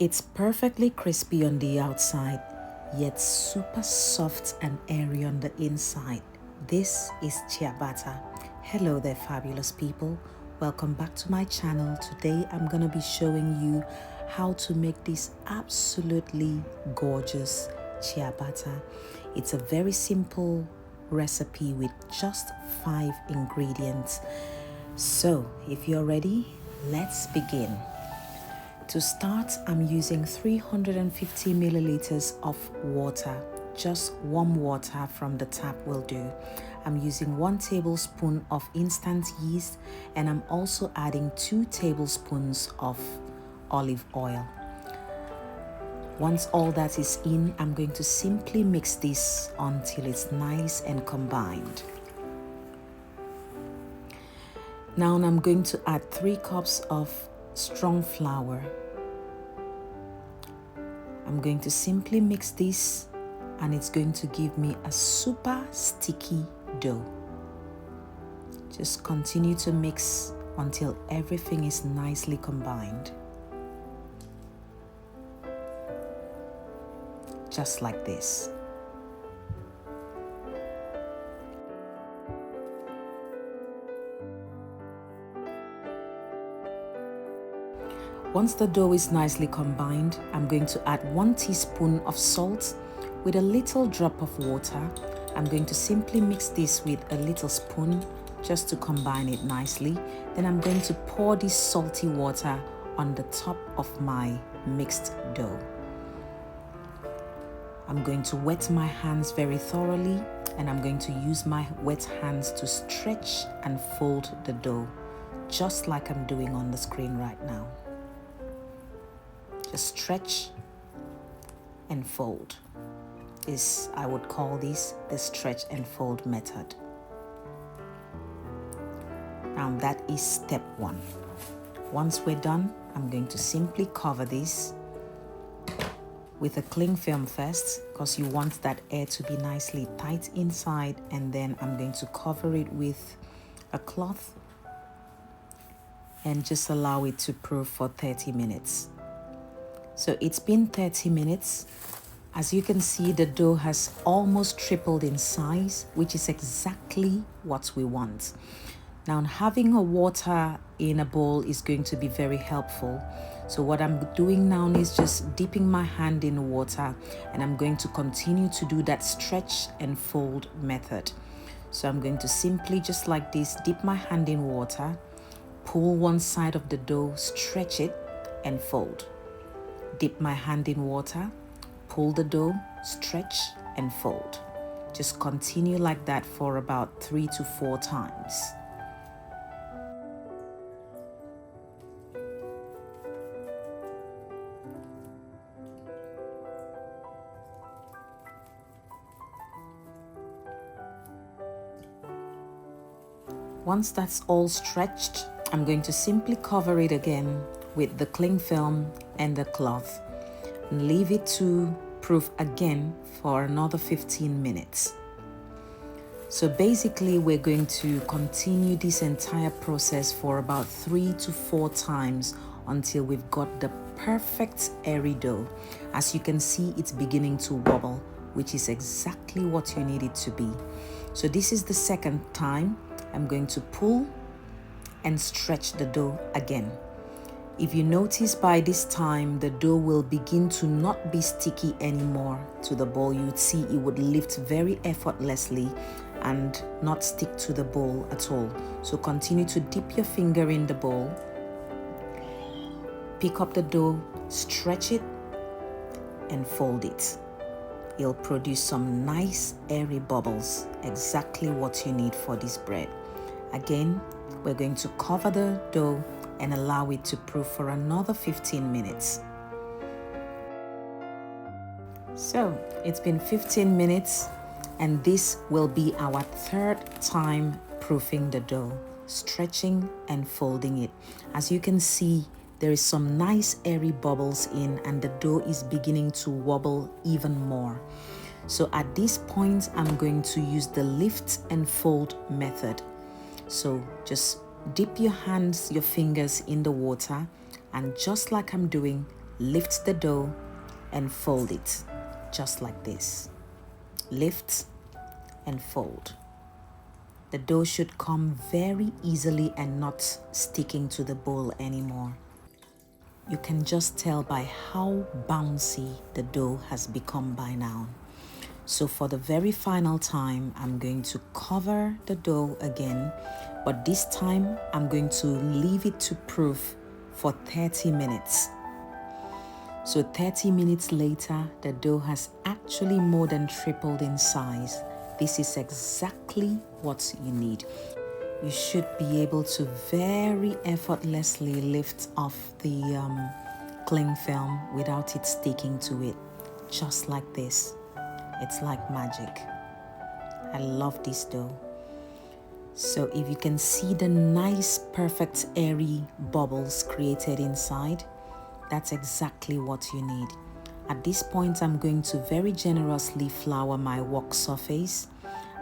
It's perfectly crispy on the outside, yet super soft and airy on the inside. This is ciabatta. Hello there, fabulous people. Welcome back to my channel. Today I'm going to be showing you how to make this absolutely gorgeous ciabatta. It's a very simple recipe with just 5 ingredients. So if you're ready, let's begin. To start, I'm using 350 milliliters of water. Just warm water from the tap will do. I'm using 1 tablespoon of instant yeast, and I'm also adding 2 tablespoons of olive oil. Once all that is in, I'm going to simply mix this until it's nice and combined. Now I'm going to add 3 cups of strong flour. I'm going to simply mix this, and it's going to give me a super sticky dough. Just continue to mix until everything is nicely combined. Just like this. Once the dough is nicely combined, I'm going to add 1 teaspoon of salt with a little drop of water. I'm going to simply mix this with a little spoon just to combine it nicely. Then I'm going to pour this salty water on the top of my mixed dough. I'm going to wet my hands very thoroughly, and I'm going to use my wet hands to stretch and fold the dough, just like I'm doing on the screen right now. Just stretch and fold. I would call this the stretch and fold method. Now that is step 1. Once we're done, I'm going to simply cover this with a cling film first, because you want that air to be nicely tight inside, and then I'm going to cover it with a cloth and just allow it to proof for 30 minutes. So it's been 30 minutes. As you can see, the dough has almost tripled in size, which is exactly what we want. Now, having a water in a bowl is going to be very helpful. So what I'm doing now is just dipping my hand in water, and I'm going to continue to do that stretch and fold method. So I'm going to simply, just like this, dip my hand in water, pull one side of the dough, stretch it, and fold. Dip my hand in water, pull the dough, stretch, and fold. Just continue like that for about 3 to 4 times. Once that's all stretched, I'm going to simply cover it again with the cling film and the cloth, and leave it to proof again for another 15 minutes. So basically, we're going to continue this entire process for about 3 to 4 times until we've got the perfect airy dough. As you can see, it's beginning to wobble, which is exactly what you need it to be. So this is the second time. I'm going to pull and stretch the dough again. If you notice, by this time the dough will begin to not be sticky anymore to the bowl. You'd see it would lift very effortlessly and not stick to the bowl at all. So continue to dip your finger in the bowl, pick up the dough, stretch it, and fold it. It'll produce some nice airy bubbles, exactly what you need for this bread. Again, we're going to cover the dough and allow it to proof for another 15 minutes. So it's been 15 minutes, and this will be our 3rd time proofing the dough, stretching and folding it. As you can see, there is some nice airy bubbles in, and the dough is beginning to wobble even more. So at this point, I'm going to use the lift and fold method. So just dip your hands, your fingers in the water, and just like I'm doing, lift the dough and fold it, just like this. Lift and fold. The dough should come very easily and not sticking to the bowl anymore. You can just tell by how bouncy the dough has become by now. So for the very final time, I'm going to cover the dough again, but this time I'm going to leave it to proof for 30 minutes. So 30 minutes later, the dough has actually more than tripled in size. This is exactly what you need. You should be able to very effortlessly lift off the cling film without it sticking to it, just like this. It's like magic. I love this dough. So if you can see the nice, perfect, airy bubbles created inside, that's exactly what you need. At this point, I'm going to very generously flour my work surface.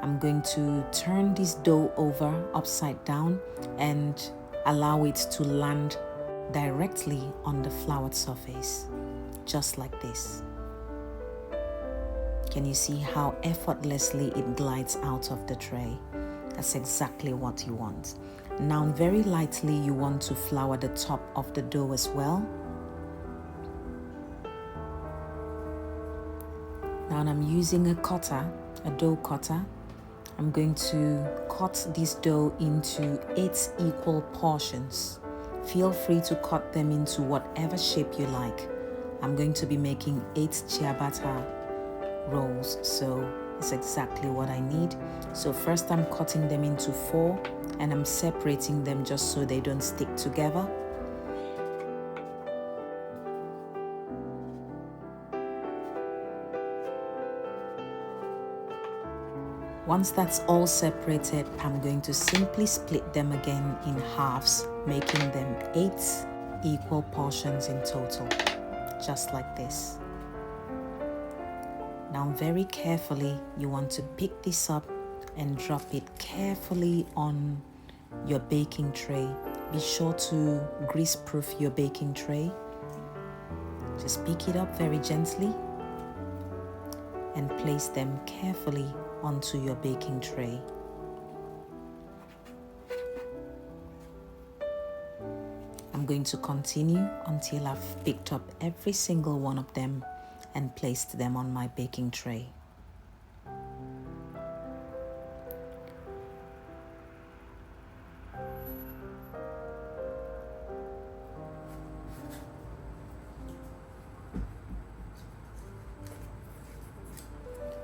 I'm going to turn this dough over upside down and allow it to land directly on the floured surface, just like this. Can you see how effortlessly it glides out of the tray? That's exactly what you want. Now, very lightly, you want to flour the top of the dough as well. Now I'm using a dough cutter. I'm going to cut this dough into 8 equal portions. Feel free to cut them into whatever shape you like. I'm going to be making 8 ciabatta rolls, so it's exactly what I need. So first I'm cutting them into 4 and I'm separating them just so they don't stick together. Once that's all separated, I'm going to simply split them again in halves, making them 8 equal portions in total, just like this. Now very carefully, you want to pick this up and drop it carefully on your baking tray. Be sure to grease-proof your baking tray. Just pick it up very gently and place them carefully onto your baking tray. I'm going to continue until I've picked up every single one of them and placed them on my baking tray.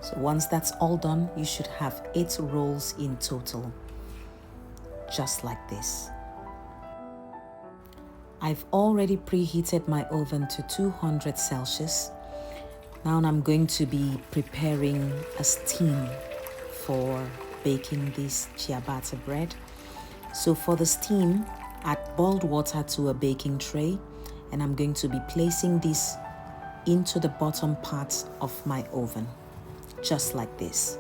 So once that's all done, you should have 8 rolls in total, just like this. I've already preheated my oven to 200 Celsius. Now I'm going to be preparing a steam for baking this ciabatta bread. So for the steam, add boiled water to a baking tray, and I'm going to be placing this into the bottom part of my oven, just like this.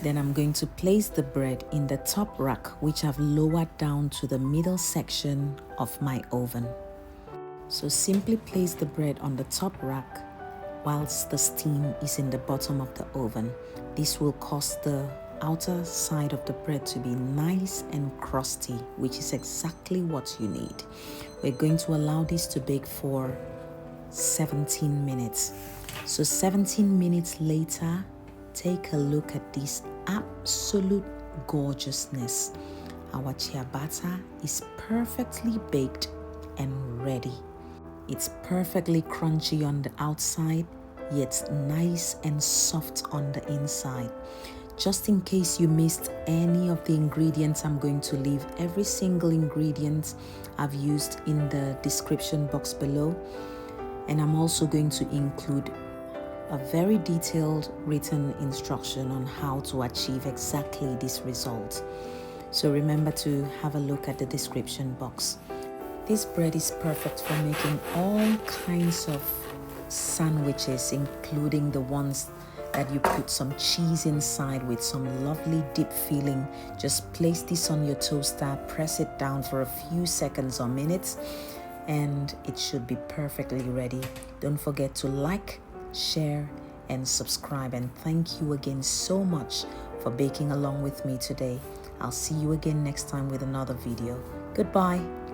Then I'm going to place the bread in the top rack, which I've lowered down to the middle section of my oven. So simply place the bread on the top rack whilst the steam is in the bottom of the oven. This will cause the outer side of the bread to be nice and crusty, which is exactly what you need. We're going to allow this to bake for 17 minutes. So 17 minutes later, take a look at this absolute gorgeousness. Our ciabatta is perfectly baked and ready. It's perfectly crunchy on the outside, yet nice and soft on the inside. Just in case you missed any of the ingredients, I'm going to leave every single ingredient I've used in the description box below. And I'm also going to include a very detailed written instruction on how to achieve exactly this result. So remember to have a look at the description box. This bread is perfect for making all kinds of sandwiches, including the ones that you put some cheese inside with some lovely dip filling. Just place this on your toaster, press it down for a few seconds or minutes, and it should be perfectly ready. Don't forget to like, share, and subscribe. And thank you again so much for baking along with me today. I'll see you again next time with another video. Goodbye.